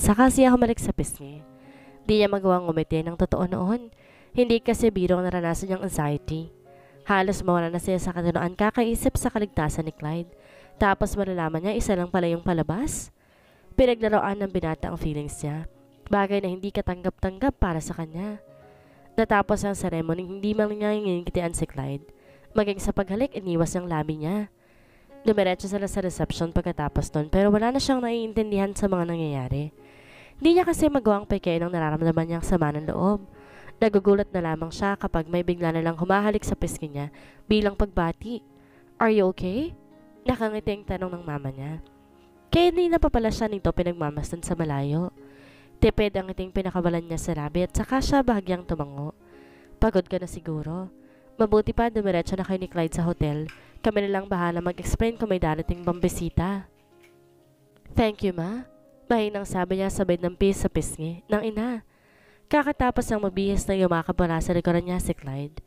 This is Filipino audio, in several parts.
saka siya humalik sa pisngi. Di niya magawang ngumiti ng totoo noon. Hindi kasi biro ang naranasan niyang anxiety. Halos mawala na siya sa katinoan kakaisip sa kaligtasan ni Clyde. Tapos malalaman niya isa lang pala yung palabas. Pinaglaruan ng binata ang feelings niya. Bagay na hindi katanggap-tanggap para sa kanya. Natapos ang ceremony, hindi man niya ngingitian si Clyde. Maging sa paghalik, iniwas yung labi niya. Dumiretso sila sa reception pagkatapos nun pero wala na siyang naiintindihan sa mga nangyayari. Hindi niya kasi magawang peke ng nararamdaman niyang sama ng loob. Nagugulat na lamang siya kapag may bigla na lang humahalik sa pisngi niya bilang pagbati. Are you okay? Nakangiting tanong ng mama niya. Kaya hindi na pa pala siya nito pinagmamasdan sa malayo. Tipid ang iting pinakabalan niya sa labi at saka siya bahagyang tumango. Pagod ka na siguro. Mabuti pa dumiretso na kayo ni Clyde sa hotel. Kami na lang bahala mag-explain kung may darating bang bisita. Thank you, ma. Mahinang sabi niya sabay ng pis sa pisngi ng ina. Kakatapos ang mabihis na yumakap mula sa likuran niya si Clyde.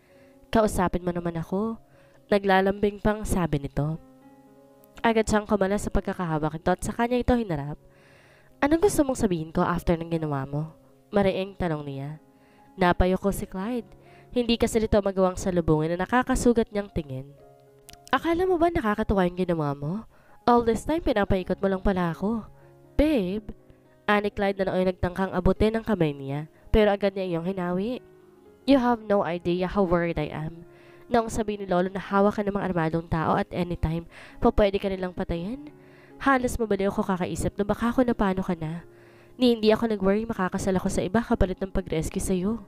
Kausapin mo naman ako. Naglalambing pang sabi nito. Agad siyang kumala sa pagkakahawak nito at sa kanya ito hinarap. Anong gusto mong sabihin ko after ng ginawa mo? Mariing tanong niya. Napayo ko si Clyde. Hindi kasi nito magawang salubungin na nakakasugat niyang tingin. Akala mo ba nakakatuwa yung ginawa mo? All this time pinapaikot mo lang pala ako. Babe, ani Clyde na nooy nagtangkang abutin ang kamay niya pero agad niya iyong hinawi. You have no idea how worried I am. Nang sabi ni Lolo na hawak ka ng mga armadong tao at anytime, pwede ka nilang patayin. Halos mabaliw ko kakaisip na baka ako napano ka na. Hindi ako nag-worry makakasal ako sa iba kapalit ng pag-rescue sa'yo.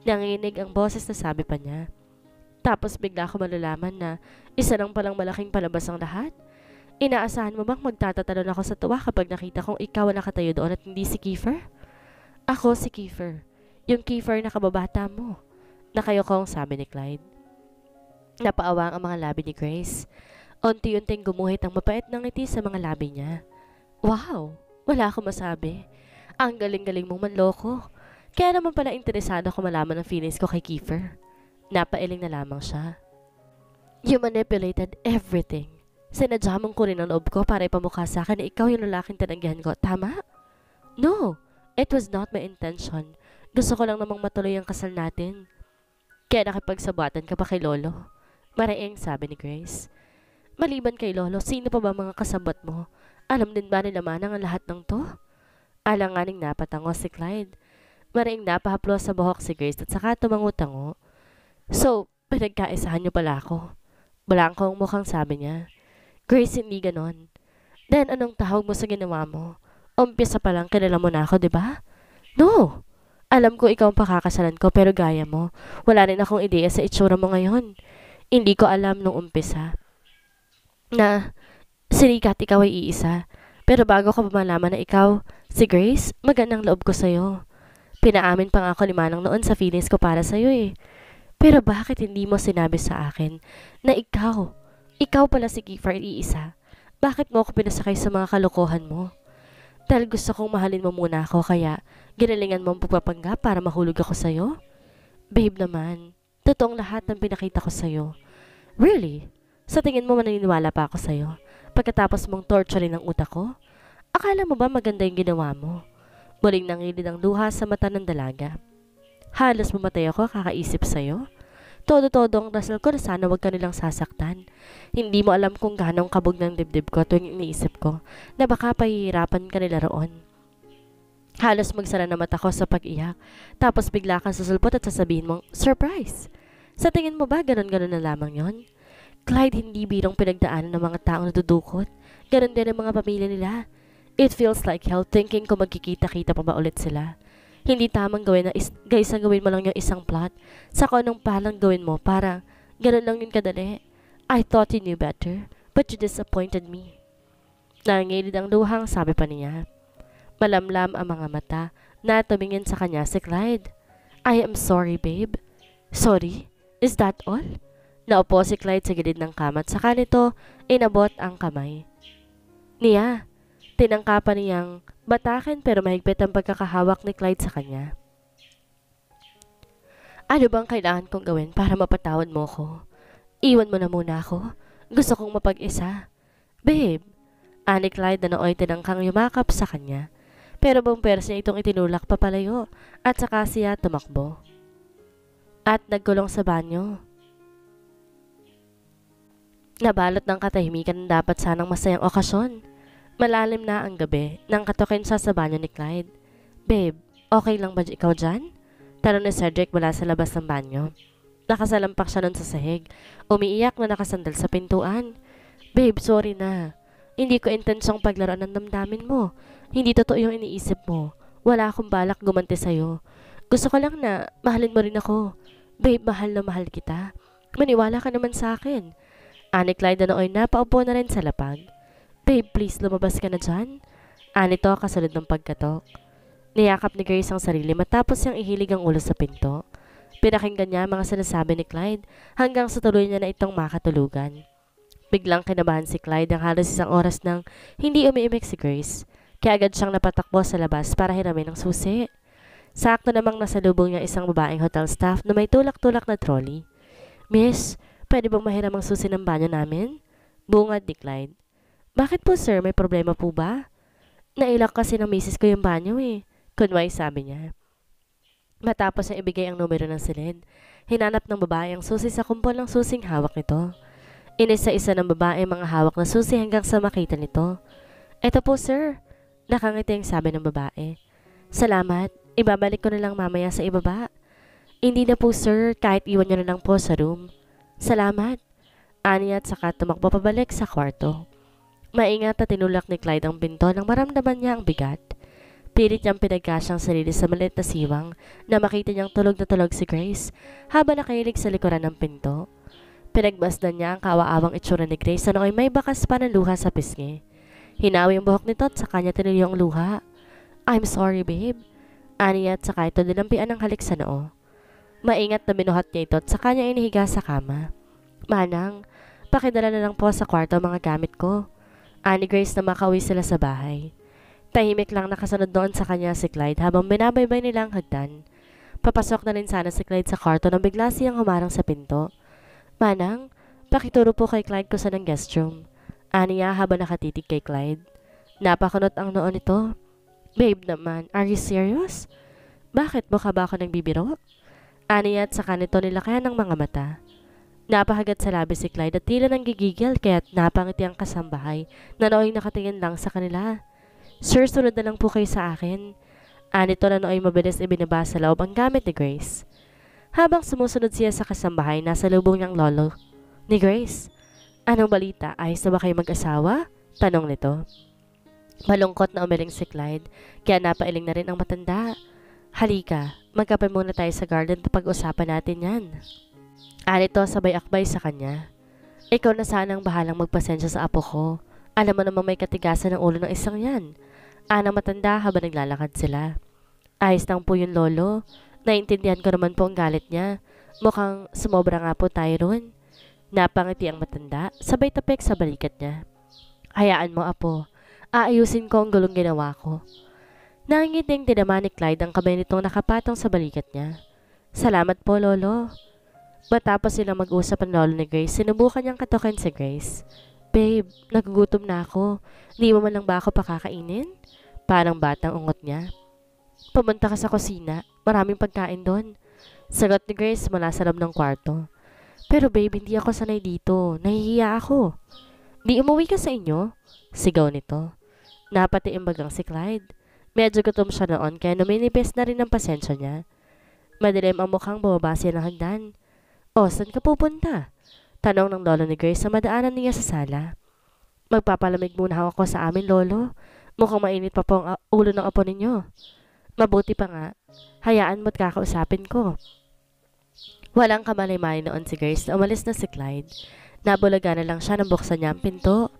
Nanginig ang boses na sabi pa niya. Tapos bigla ko malalaman na isa lang palang malaking palabas ang lahat. Inaasahan mo bang magtatatalon ako sa tuwa kapag nakita kong ikaw ang nakatayo doon at hindi si Kiefer? Ako si Kiefer. Yung Kiefer na kababata mo. Nakayo kong sabi ni Clyde. Napaawang ang mga labi ni Grace. Unti-unting gumuhit ang mapait ng ngiti sa mga labi niya. Wow! Wala akong masabi. Ang galing-galing mong manloko. Kaya naman pala interesado ako malaman ang feelings ko kay Kiefer. Napailing na lamang siya. You manipulated everything. Sinadya ko rin ang loob ko para ipamukha sa akin na ikaw yung lalaking tinanggihan ko. Tama? No, it was not my intention. Gusto ko lang namang matuloy ang kasal natin. Kaya nakipagsabatan ka pa kay Lolo. Maraing sabi ni Grace. Maliban kay Lolo, sino pa ba mga kasabat mo? Alam din ba nila manang ang lahat ng to? Alanganing napatango si Clyde. Maraing napahaplos sa buhok si Grace at saka tumango-tango. So, pinagkaisahan niyo pala ako. Balangkong mukhang sabi niya. Grace, hindi ganon. Then anong tawag mo sa ginawa mo? Umpisa pa lang kilala mo na ako, di ba? No! Alam ko ikaw ang pakakasalan ko pero gaya mo. Wala rin akong ideya sa itsura mo ngayon. Hindi ko alam nung umpisa na sinikat ikaw ay iisa. Pero bago ko pa malaman na ikaw, si Grace, magandang loob ko sa'yo. Pinaamin pa nga ako ni Manang noon sa feelings ko para sa'yo eh. Pero bakit hindi mo sinabi sa akin na ikaw pala si Kiefer iisa? Bakit mo ako pinasakay sa mga kalokohan mo? Dahil gusto kong mahalin mo muna ako kaya ginalingan mo ang pagpapanggap para mahulog ako sa'yo? Babe naman, totoong lahat ng pinakita ko sa'yo. Really? Sa tingin mo maniniwala pa ako sa'yo? Pagkatapos mong torturein ang utak ko? Akala mo ba maganda yung ginawa mo? Muling nangilid ang luha sa mata ng dalaga. Halos mamatay ako kakaisip sa'yo. Todo-todo ang dasal ko na sana wag ka nilang sasaktan. Hindi mo alam kung ganong kabog ng dibdib ko tuwing iniisip ko na baka pahihirapan ka nila roon. Halos magsara na mata ko sa pag-iyak. Tapos bigla kang susulpot at sasabihin mong, surprise! Sa tingin mo ba ganon-ganon na lamang yon? Clyde, hindi birong pinagdaanan ng mga taong nadudukot. Ganon din ang mga pamilya nila. It feels like hell thinking kung magkikita-kita pa ba ulit sila. Hindi tamang gawin na guys, gawin mo lang yung isang plot. Sa kung anong palang gawin mo para ganon lang yun kadali. I thought you knew better, but you disappointed me. Nangilid ang luhang sabi pa niya. Malamlam ang mga mata na tumingin sa kanya si Clyde. I am sorry, babe. Sorry? Is that all? Naupo si Clyde sa gilid ng kama at saka nito inabot ang kamay. Niya, tinangkapan niyang batakin pero mahigpit ang pagkakahawak ni Clyde sa kanya. Ano bang kailangan kong gawin para mapatawad mo ko? Iwan mo na muna ako. Gusto kong mapag-isa. Babe, ani Clyde na nooy tinangkang yumakap sa kanya. Pero buong pwersa niya itong itinulak papalayo at saka siya tumakbo. At nagkulong sa banyo. Nabalot ng katahimikan na dapat sanang masayang okasyon. Malalim na ang gabi nang katukin siya sa banyo ni Clyde. Babe, okay lang ba ikaw dyan? Tanong ni Cedric mula sa labas ng banyo. Nakasalampak siya nun sa sahig. Umiiyak na nakasandal sa pintuan. Babe, sorry na. Hindi ko intensyong paglaruan ng damdamin mo. Hindi totoo yung iniisip mo. Wala akong balak gumanti sa'yo. Gusto ko lang na mahalin mo rin ako. Babe, mahal na mahal kita. Maniwala ka naman sa akin. Ani Clyde na nooy napaupo na rin sa lapag. Babe, please lumabas ka na dyan. Ani to kasunod ng pagkatok. Niyakap ni Grace ang sarili matapos siyang ihilig ang ulo sa pinto. Pinakinggan niya mga sinasabi ni Clyde hanggang sa tuloy niya na itong makatulugan. Biglang kinabahan si Clyde ang halos isang oras nang hindi umiimik si Grace. Kaya agad siyang napatakbo sa labas para hiramin ang susi. Sakto namang nasalubong niya isang babaeng hotel staff na may tulak-tulak na trolley. Miss, pwede bang mahiram ang susi ng banyo namin? Bungad ni Clyde. Bakit po sir, may problema po ba? Nailak kasi ng misis ko yung banyo eh. Kunway sabi niya. Matapos niya ibigay ang numero ng silid, hinanap ng babae ang susi sa kumpol ng susing hawak nito. Inisa-isa ng babae mga hawak na susi hanggang sa makita nito. Eto po sir, nakangiti ang sabi ng babae. Salamat, ibabalik ko na lang mamaya sa ibaba. Hindi na po sir, kahit iwan niyo na lang po sa room. Salamat. Ani at saka tumakbo pabalik sa kwarto. Maingat na tinulak ni Clyde ang pinto nang maramdaman niya ang bigat. Pilit niyang pinagkasya ang sarili sa maliit na siwang na makita niyang tulog na tulog si Grace habang nakahilig sa likuran ng pinto. Pinagmasdan niya ang kawaawang itsura ni Grace na nooy may bakas pa ng luha sa pisngi. Hinawi ang buhok nito at saka niya tinuloy ang luha. I'm sorry babe. Ani at saka ito nilampian ang halik sa noo. Maingat na binuhat niya ito at saka niya inihiga sa kama. Manang, pakidala na lang po sa kwarto ang mga gamit ko. Ani Grace na makauwi sila sa bahay. Tahimik lang nakasunod doon sa kanya si Clyde habang binabaybay nila ang hagdan. Papasok na rin sana si Clyde sa kwarto nang bigla siyang humarang sa pinto. Manang, pakituro po kay Clyde ko sa ng guest room. Ani niya habang nakatitig kay Clyde. Napakunot ang noon nito. Babe naman, are you serious? Bakit mukha ba ako nagbibiro? Ani at saka nito nilakayan ng mga mata. Napahagat sa labi si Clyde at tila nang gigigil kaya't napangiti ang kasambahay na nooy nakatingin lang sa kanila. Sir, sunod na lang po kayo sa akin. Anito na nooy mabilis ibinaba sa loob ang gamit ni Grace. Habang sumusunod siya sa kasambahay, nasa lubong niyang lolo ni Grace. Anong balita? Ayos na ba kayo mag-asawa? Tanong nito. Malungkot na umiling si Clyde, kaya napailing na rin ang matanda. Halika, magkape muna tayo sa garden at pag-usapan natin yan. Anito sabay akbay sa kanya. Ikaw na sanang bahalang magpasensya sa apo ko. Alam mo namang may katigasan ng ulo ng isang yan. Anang matanda habang naglalakad sila. Ayos lang po yung lolo. Naintindihan ko naman po ang galit niya. Mukhang sumobra nga po tayo ron. Napangiti ang matanda, sabay tapik sa balikat niya. Hayaan mo apo, aayusin ko ang gulong ginawa ko. Nangingiting tinama ni Clyde ang kamay nitong nakapatong sa balikat niya. Salamat po lolo. Matapos silang mag-usap ang lolo ni Grace, sinubukan niyang katukin si Grace. Babe, nagugutom na ako. Di mo man lang ba ako pakakainin? Parang batang ungot niya. Pumunta ka sa kusina, maraming pagkain doon. Sagot ni Grace mula sa loob ng kwarto. Pero babe, hindi ako sanay dito. Nahihiya ako. Di umuwi ka sa inyo? Sigaw nito. Napatiimbagang si Clyde. Medyo gutom siya noon kaya numinipis na rin ang pasensya niya. Madilim ang mukhang bumaba siya ng hagdan. O, saan ka pupunta? Tanong ng lolo ni Grace sa madaanan niya sa sala. Magpapalamig muna ako sa amin, lolo. Mukhang mainit pa po ang ulo ng apo ninyo. Mabuti pa nga. Hayaan mo't kakausapin ko. Walang kamalay-malay noon si Grace na umalis na si Clyde. Nabulaga na lang siya nang buksan niya ang pinto.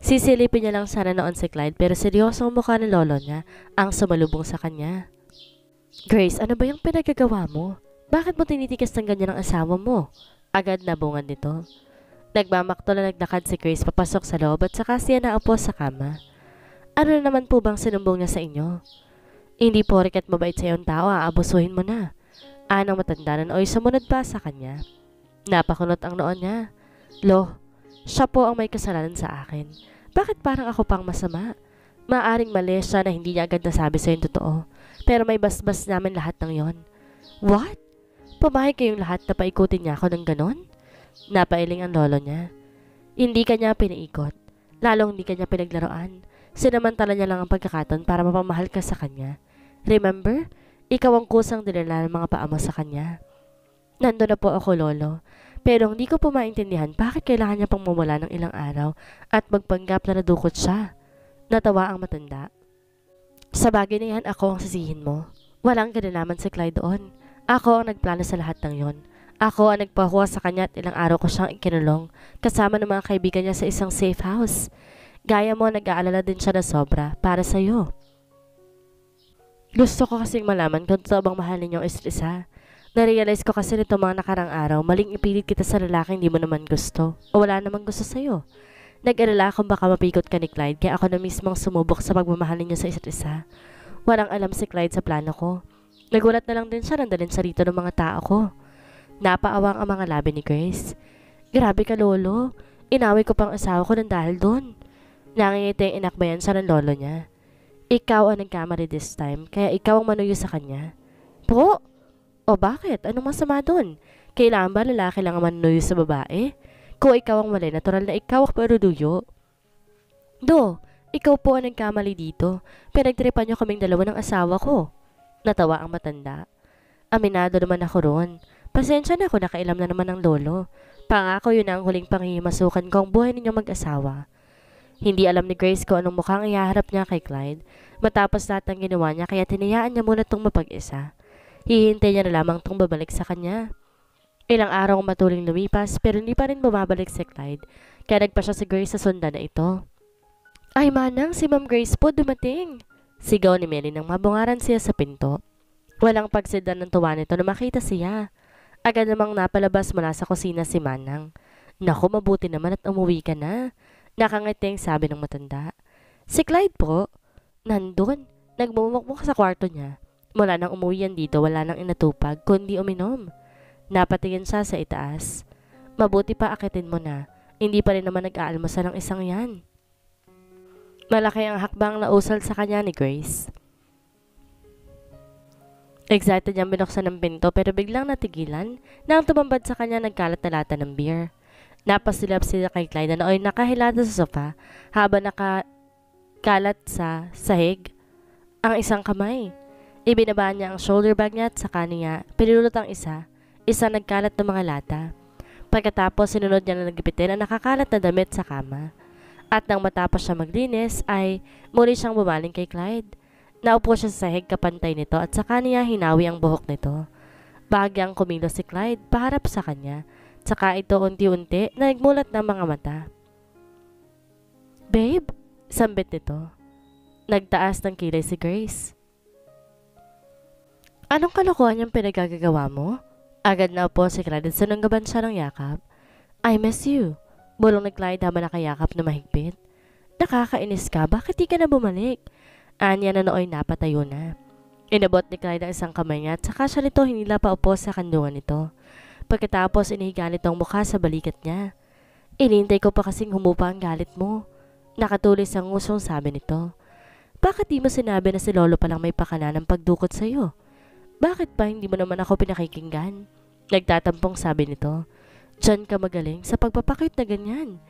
Sisilipin niya lang sana noon si Clyde pero seryoso ang mukha ng lolo niya ang sumalubong sa kanya. Grace, ano ba yung pinagagawa mo? Bakit mo tinitikas ng ganyan ang asawa mo? Agad nabungan nito. Nagmamakto na naglakad si Grace papasok sa loob at saka siya naupo sa kama. Ano na naman po bang sinumbong niya sa inyo? Hindi po rikat mabait sa iyong tao, aabusuhin mo na. Anang matanda na oy sumunod pa sa kanya. Napakunot ang noon niya. Lo, siya po ang may kasalanan sa akin. Bakit parang ako pang masama? Maaring mali siya na hindi niya agad nasabi sa'yo yung totoo. Pero may basbas namin lahat ng yon. What? Pumayag kayong lahat na paikutin niya ako ng ganon? Napailing ang lolo niya. Hindi kanya pinaikot. Lalong hindi kanya pinaglaruan. Sinamantala niya lang ang pagkakataon para mapamahal ka sa kanya. Remember? Ikaw ang kusang dinala ng mga paa mo sa kanya. Nando na po ako, lolo. Pero hindi ko po maintindihan bakit kailangan niya pang mawala ng ilang araw at magpanggap na nadukot siya. Natawa ang matanda. Sa bagay na yan, ako ang sisihin mo. Walang kinalaman si Clyde doon. Ako ang nagplano sa lahat ng yon. Ako ang nagpakuha sa kanya at ilang araw ko siyang ikinulong kasama ng mga kaibigan niya sa isang safe house. Gaya mo, nag-aalala din siya na sobra para sa'yo. Gusto ko kasing malaman kung totoo bang mahal ninyong isa't isa. Narealize ko kasi nito mga nakarang araw, maling ipilit kita sa lalaki hindi mo naman gusto o wala namang gusto sa'yo. Nag-alala kung baka mapikot ka ni Clyde kaya ako na mismong sumubok sa pagmamahal ninyo sa isa't isa. Walang alam si Clyde sa plano ko. Nagulat na lang din siya nang dalhin sa rito ng mga tao ko. Napaawang ang mga labi ni Grace. Grabe ka, lolo. Inaway ko pang asawa ko ng dahil doon. Nangingiti ang inakbayan siya ng lolo niya. Ikaw ang nagkamali this time, kaya ikaw ang manuyo sa kanya. Po? O bakit? Anong masama doon? Kailangan ba lalaki lang ang manuyo sa babae? Kung ikaw ang mali, natural na ikaw ang manuyo. Ikaw po ang nagkamali dito. Pinagtripan niyo kaming dalawa ng asawa ko. Natawa ang matanda. Aminado naman ako roon. Pasensya na ako, nakailam na naman ng lolo. Pangako yun ang huling panghihimasukan ko ang buhay ninyong mag-asawa. Hindi alam ni Grace kung anong mukhang ihaharap niya kay Clyde. Matapos lahat ng ginawa niya kaya tinayaan niya muna itong mapag-isa. Hihintay niya na lamang itong babalik sa kanya. Ilang araw matuling lumipas pero hindi pa rin bumabalik si Clyde. Kaya nagpa siya si Grace sa sundan na ito. Ay manang, si Ma'am Grace po dumating. Sigaw ni Mary nang mabungaran siya sa pinto. Walang pagsidan ng tuwa nito na makita siya. Agad namang napalabas mula sa kusina si Manang. Naku, mabuti naman at umuwi ka na. Nakangiting sabi ng matanda. Si Clyde po, nandun. Nagmumukmuk sa kwarto niya. Mula nang umuwi yan dito, wala nang inatupag, kundi uminom. Napatingin siya sa itaas. Mabuti pa akitin mo na. Hindi pa rin naman nag-aalmusal ng isang yan. Malaki ang hakbang na usal sa kanya ni Grace. Excited niyang binuksan ng pinto pero biglang natigilan nang tumambad sa kanya nagkalat na lata ng beer. Napasilap sila kay Clyde na nooy nakahilata sa sofa habang nakakalat sa sahig ang isang kamay. Ibinaba niya ang shoulder bag niya at saka niya pinulot ang isa nagkalat na mga lata. Pagkatapos sinunod niya na nagipitin ang nakakalat na damit sa kama. At nang matapos siya maglinis ay muli siyang bumaling kay Clyde. Naupo siya sa sahig kapantay nito at saka niya hinawi ang buhok nito. Bahagyang kumilos si Clyde paharap sa kanya. Saka ito unti-unti na nagmulat ng mga mata. Babe, sambit nito. Nagtaas ng kilay si Grace. Anong kalokohan yung pinagagagawa mo? Agad na upo si Clyde at sinunggaban siya ng yakap. I miss you. Bulong ni Clyde habang nakayakap na mahigpit. Nakakainis ka, bakit di ka na bumalik? Anya na nooy napatayo na. Inabot ni Clyde ang isang kamay niya at saka siya nito hinila pa upo sa kandungan nito. Pagkatapos inihiga nito ang mukha sa balikat niya. Inintay ko pa kasing humupa ang galit mo. Nakatulis ang ngusong sabi nito. Bakit di mo sinabi na si Lolo palang may pakana ng pagdukot sa'yo? Bakit pa hindi mo naman ako pinakikinggan? Nagtatampong sabi nito. Diyan ka magaling sa pagpapakit na ganyan.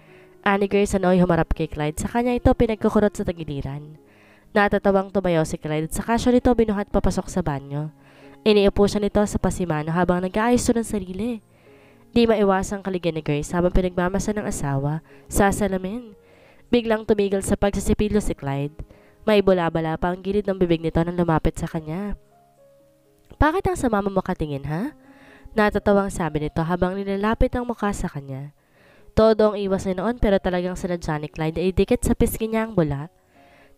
Ani Grace anoy humarap kay Clyde sa kanya ito pinagkukurot sa tagiliran. Natatawang tumayo si Clyde at saka siya nito binuhat papasok sa banyo. Iniupo siya nito sa pasimano habang nag-aayos ng sarili. Di maiwasang kaligyan ni Grace habang pinagmamasa ng asawa sa salamin. Biglang tumigil sa pagsisipilyo si Clyde. May bula-bala pa ang gilid ng bibig nito nang lumapit sa kanya. Bakit ang sama mo makatingin ha? Natatawang sabi nito habang nilalapit ang mukha sa kanya. Todo ang iwas niya noon pero talagang sinadya ni Clyde ay dikit sa pisngi niya ang bula.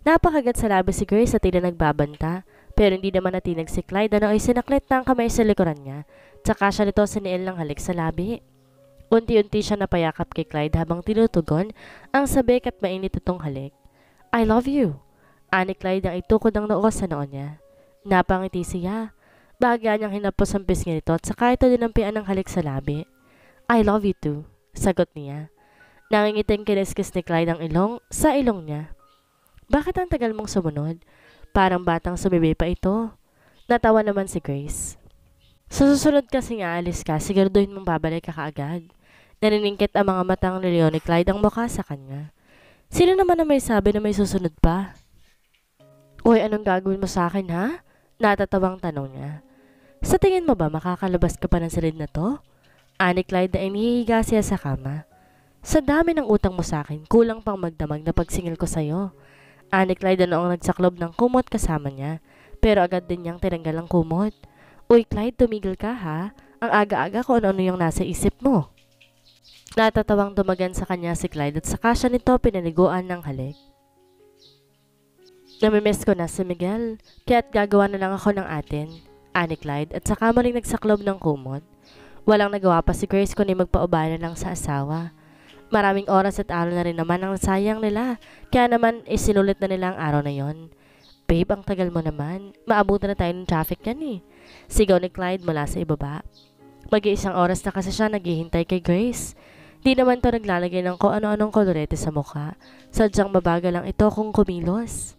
Napakagat sa labi si Grace at tila nagbabanta pero hindi naman natinag si Clyde ay sinaklit na ang kamay sa likuran niya tsaka siya nito siniil ng halik sa labi. Unti-unti siya napayakap kay Clyde habang tinutugon ang sabik at mainit itong halik. I love you. Ani Clyde ang itukod ng noo sa noo niya. Napangiti siya. Bahagya niyang hinapos ang pisngi nito at saka ito dinampian ng halik sa labi. I love you too. Sagot niya. Nangingiting kiniskis ni Clyde ang ilong sa ilong niya. Bakit ang tagal mong sumunod? Parang batang sumibi pa ito. Natawa naman si Grace. Sa susunod kasing aalis ka, siguraduhin mong babalik ka kaagad. Naniningkit ang mga matang ni Leonie Clyde ang mukha sa kanya. Sino naman na may sabi na may susunod pa? Uy, anong gagawin mo sa akin ha? Natatawang tanong niya. Sa tingin mo ba makakalabas ka pa ng silid na to? Ani Clyde na inihiga siya sa kama. Sa dami ng utang mo sa akin, kulang pang magdamag na pagsingil ko sa'yo. Ani Clyde na noong nagsaklob ng kumot kasama niya, pero agad din niyang tinanggal ang kumot. Uy Clyde, tumigil ka ha? Ang aga-aga kung ano yung nasa isip mo. Natatawang dumagan sa kanya si Clyde at saka siya nito pinaniguan ng halik. Namimiss ko na si Miguel, kaya't gagawa na lang ako ng atin, ani Clyde at saka muling nagsaklob ng kumot. Walang nagawa pa si Grace kundi magpaubaya na lang sa asawa. Maraming oras at araw na rin naman ang sayang nila, kaya naman isinulit na nila ang araw na yon. Babe, ang tagal mo naman. Maabutan na tayo ng traffic yan eh. Sigaw ni Clyde mula sa ibaba. Mag-iisang oras na kasi siya naghihintay kay Grace. Di naman to naglalagay ng kung ano-anong kolorete sa mukha. Sadyang mabagal lang ito kung kumilos.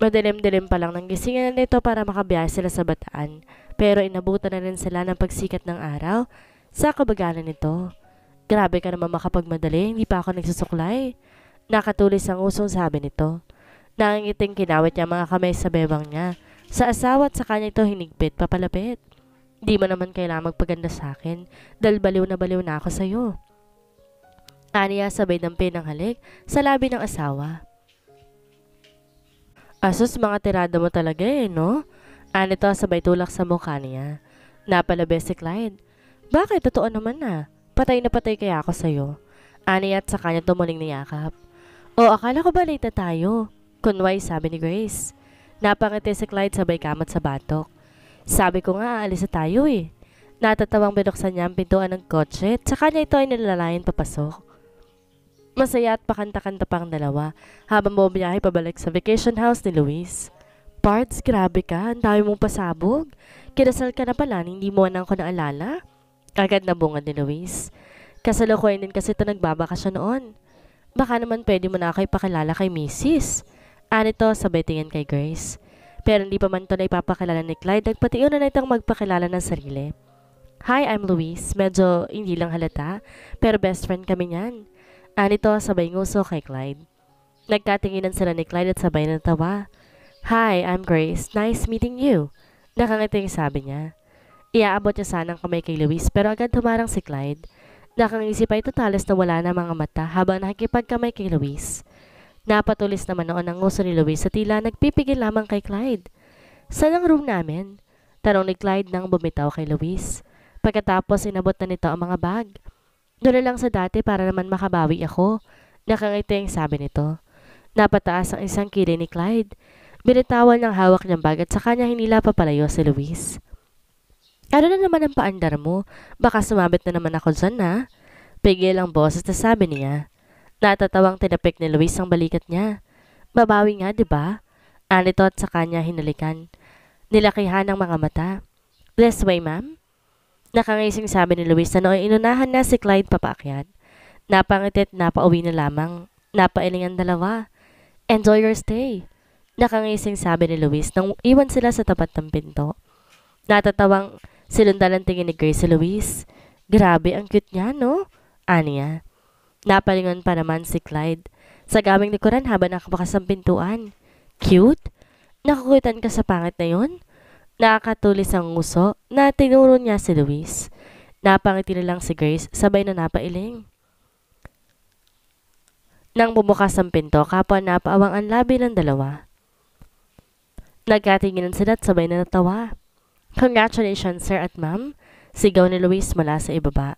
Madilim-dilim pa lang ng gisingan nito para makabiyahe sila sa Bataan. Pero inabutan na rin sila ng pagsikat ng araw sa kabagalan nito. Grabe ka naman makapagmadali, hindi pa ako nagsusuklay. Nakatulis ang usong sabi nito. Nangingiting kinawit niya mga kamay sa bebang niya. Sa asawa at sa kanya ito hinigpit, papalapit. Di mo naman kailangan magpaganda sa akin dahil baliw na ako sa'yo. Aniya sabay ng pinanghalik sa labi ng asawa. Asus, mga tirada mo talaga eh, no? Anito sabay tulak sa mukha niya. Napalabi si Clyde. Bakit? Totoo naman na. Patay na patay kaya ako sa'yo. Aniya at sa kanya tumuling niyakap. O, akala ko ba late na tayo? Kunway, sabi ni Grace. Napangiti si Clyde sabay kamat sa batok. Sabi ko nga, aalis na tayo eh. Natatawang binuksan niya ang pintuan ng kotse at sa kanya ito ay nilalayan papasok. Masaya at pakanta-kanta pang dalawa habang bumiyahe pabalik sa vacation house ni Luis. Parts, grabe ka, ang dami mong pasabog. Kinasal ka na pala, hindi mo anang ko naalala? Agad na bungad ni Luis. Kasalukuyan din kasi ito nagbabakasyon noon. Baka naman pwede mo na ako ipakilala kay Mrs. Anito sabay tingin kay Grace. Pero hindi pa man ito na ipapakilala ni Clyde, nagpatiuna na itong magpakilala ng sarili. Hi, I'm Luis. Medyo hindi lang halata, pero best friend kami niyan. Anito sabay nguso kay Clyde. Nagkatinginan sila ni Clyde at sabay natawa. Hi, I'm Grace. Nice meeting you. Nakangiting sabi niya. Iaabot niya sanang kamay kay Luis pero agad humarang si Clyde. Nakangisi pa ito talas na wala na mga mata habang nakikipagkamay kay Luis. Napatulis naman noon ang nguso ni Luis sa tila nagpipigil lamang kay Clyde. Saan ang room namin? Tanong ni Clyde nang bumitaw kay Luis. Pagkatapos inabot na nito ang mga bag. Doon lang sa dati para naman makabawi ako. Nakangiting sabi nito. Napataas ang isang kilay ni Clyde. Binitawan ng hawak niyang bag at sa kanya hinila papalayo si Luis. Ano na naman ang paandar mo? Baka sumabit na naman ako dyan ha? Pigil ang boses na sabi niya. Natatawang tinapik ni Luis ang balikat niya. Babawi nga, di ba? Anito at sa kanya hinalikan. Nilakihan ng mga mata. This way, ma'am? Nakangising sabi ni Luis na nooy inunahan na si Clyde papaakyat. Napangitit, napauwi na lamang. Napailing ang dalawa. Enjoy your stay. Nakangising sabi ni Luis nang iwan sila sa tapat ng pinto. Natatawang silundan ang tingin ni Grace si Luis. Grabe, ang cute niya, no? Aniya. Napalingon pa naman si Clyde sa gaming likuran habang nakabukas ang pintuan. Cute? Nakakutan ka sa pangit na yun? Nakakatulis ang nguso na tinuro niya si Luis. Napangiti na lang si Grace sabay na napailing. Nang bumukas ang pinto, kapwa napaawang ang labi ng dalawa. Nagkatinginan sila at sabay na natawa. Congratulations, sir at ma'am, sigaw ni Luis mula sa ibaba.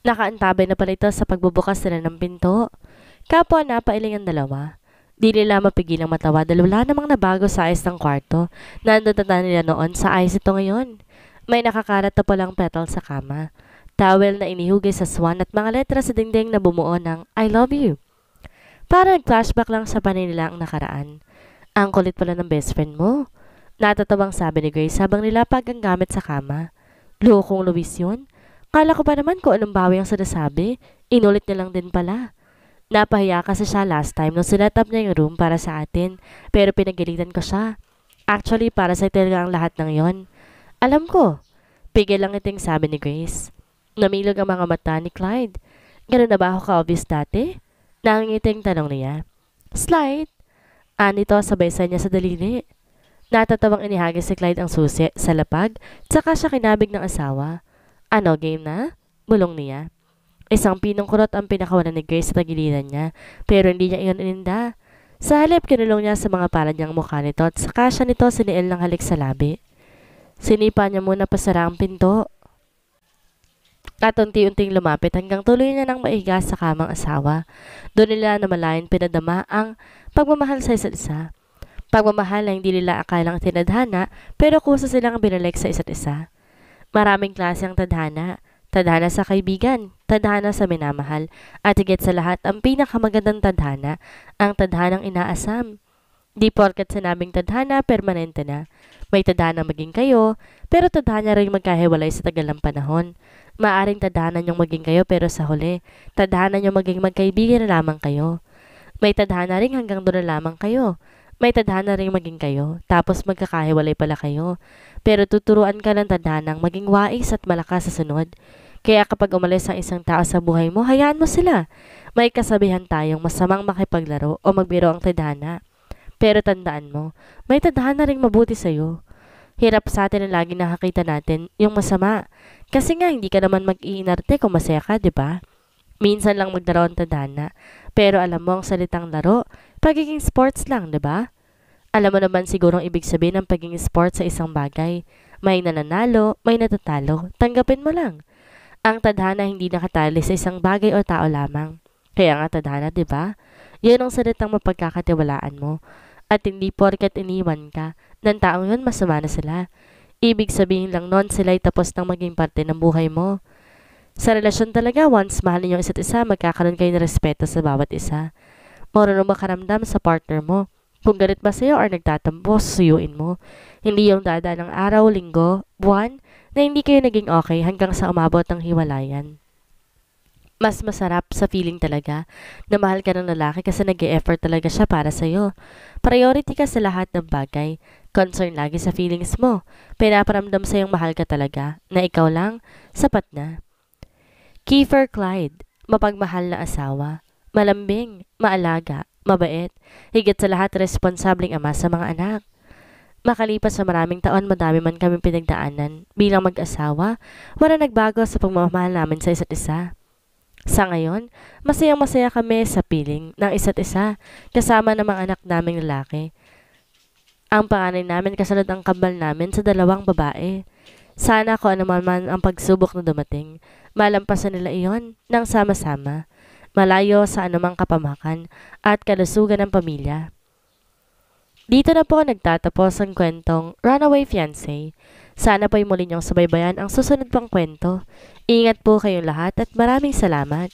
Nakaantabay na pala ito sa pagbubukas nila ng pinto. Kapwa napailing ang dalawa. Di nila mapigilang matawa dahil wala namang nabago sa ayos ng kwarto. Nandun nila noon sa ayos ito ngayon. May nakakarat na palang petal sa kama. Towel na inihugay sa swan at mga letra sa dingding na bumuo ng I love you. Para nag-flashback lang sa panay nila ang nakaraan. Ang kulit pala ng best friend mo. Natatawang sabi ni Grace habang nilapag ang gamit sa kama. Lokong Luis yun. Kala ko pa naman kung anong bawi ang sinasabi. Inulit niya lang din pala. Napahiya kasi siya last time nung sinet up niya yung room para sa atin, pero pinagalitan ko siya. Actually, para sa talaga ang lahat ng yon. Alam ko. Pigil lang iting sabi ni Grace. Namilog ang mga mata ni Clyde. Ganun na ba ako ka-obvious dati? Nangingiting tanong niya. Slight? Anito sabay-say niya sa daliri. Natatawang inihagis si Clyde ang susi sa lapag, tsaka siya kinabig ng asawa. Ano, game na? Bulong niya. Isang pinong kurot ang pinakawalan ni Grace sa tagiliran niya, pero hindi niya iyon ininda. Sa halip, kinulong niya sa mga palad niyang mukha nito at saka siya nito siniil ng halik sa labi. Sinipa niya muna pasara ang pinto. At unti-unting lumapit hanggang tuloy niya nang maiga sa kamang asawa. Doon nila namalayan pinadama ang pagmamahal sa isa't isa. Pagmamahal na hindi nila akalang tinadhana pero kusa silang binalik sa isa't isa. Maraming klase ang tadhana. Tadhana sa kaibigan, tadhana sa minamahal, at higit sa lahat ang pinakamagandang tadhana, ang tadhanang inaasam. Di porket sinabing tadhana, permanente na. May tadhana maging kayo, pero tadhana rin magkahiwalay sa tagal ng panahon. Maaring tadhana niyong maging kayo pero sa huli, tadhana niyong maging magkaibigan na lamang kayo. May tadhana rin hanggang doon na lamang kayo. May tadhana rin maging kayo, tapos magkakahiwalay pala kayo. Pero tuturuan ka ng tadhanang maging wais at malakas sa sunod. Kaya kapag umalis ang isang tao sa buhay mo, hayaan mo sila. May kasabihan tayong masamang makipaglaro o magbiro ang tadhana. Pero tandaan mo, may tadhana ring mabuti sa'yo. Hirap sa atin na lagi nakakita natin yung masama. Kasi nga hindi ka naman mag-iinarte kung masaya ka, di ba? Minsan lang maglaro ang tadhana. Pero alam mo ang salitang laro, pagiging sports lang, di ba? Alam mo naman sigurong ibig sabihin ng pagiging sports sa isang bagay. May nananalo, may natatalo. Tanggapin mo lang. Ang tadhana hindi nakatali sa isang bagay o tao lamang. Kaya nga tadhana, di ba? Yan ang salitang mapagkakatiwalaan mo. At hindi porket iniwan ka, ng taong yun masama na sila. Ibig sabihin lang nun sila'y tapos ng maging parte ng buhay mo. Sa relasyon talaga, once mahal niyo isa't isa, magkakaroon kayo ng respeto sa bawat isa. Marunong makaramdam sa partner mo. Kung galit ba sa'yo or nagtatampo, susuyuin mo. Hindi yung dadaan ng araw, linggo, buwan, na hindi kayo naging okay hanggang sa umabot ng hiwalayan. Mas masarap sa feeling talaga na mahal ka ng lalaki kasi nag-e-effort talaga siya para sa'yo. Priority ka sa lahat ng bagay. Concern lagi sa feelings mo. Pinaparamdam sa'yong mahal ka talaga, na ikaw lang, sapat na. Kiefer Clyde, mapagmahal na asawa. Malambing, maalaga, mabait, higit sa lahat responsableng ama sa mga anak. Makalipas sa maraming taon, madami man kaming pinagdaanan. Bilang mag-asawa, wala nagbago sa pagmamahal namin sa isa't isa. Sa ngayon, masayang-masaya kami sa piling ng isa't isa kasama ng mga anak naming lalaki. Ang panganay namin kasunod ang kambal namin sa 2 babae. Sana kung ano man ang pagsubok na dumating, malampasan nila iyon ng sama-sama, malayo sa anumang kapamakan at kalusugan ng pamilya. Dito na po nagtatapos ang kwentong Runaway Fiancé. Sana po'y muli niyong subaybayan ang susunod pang kwento. Ingat po kayong lahat at maraming salamat.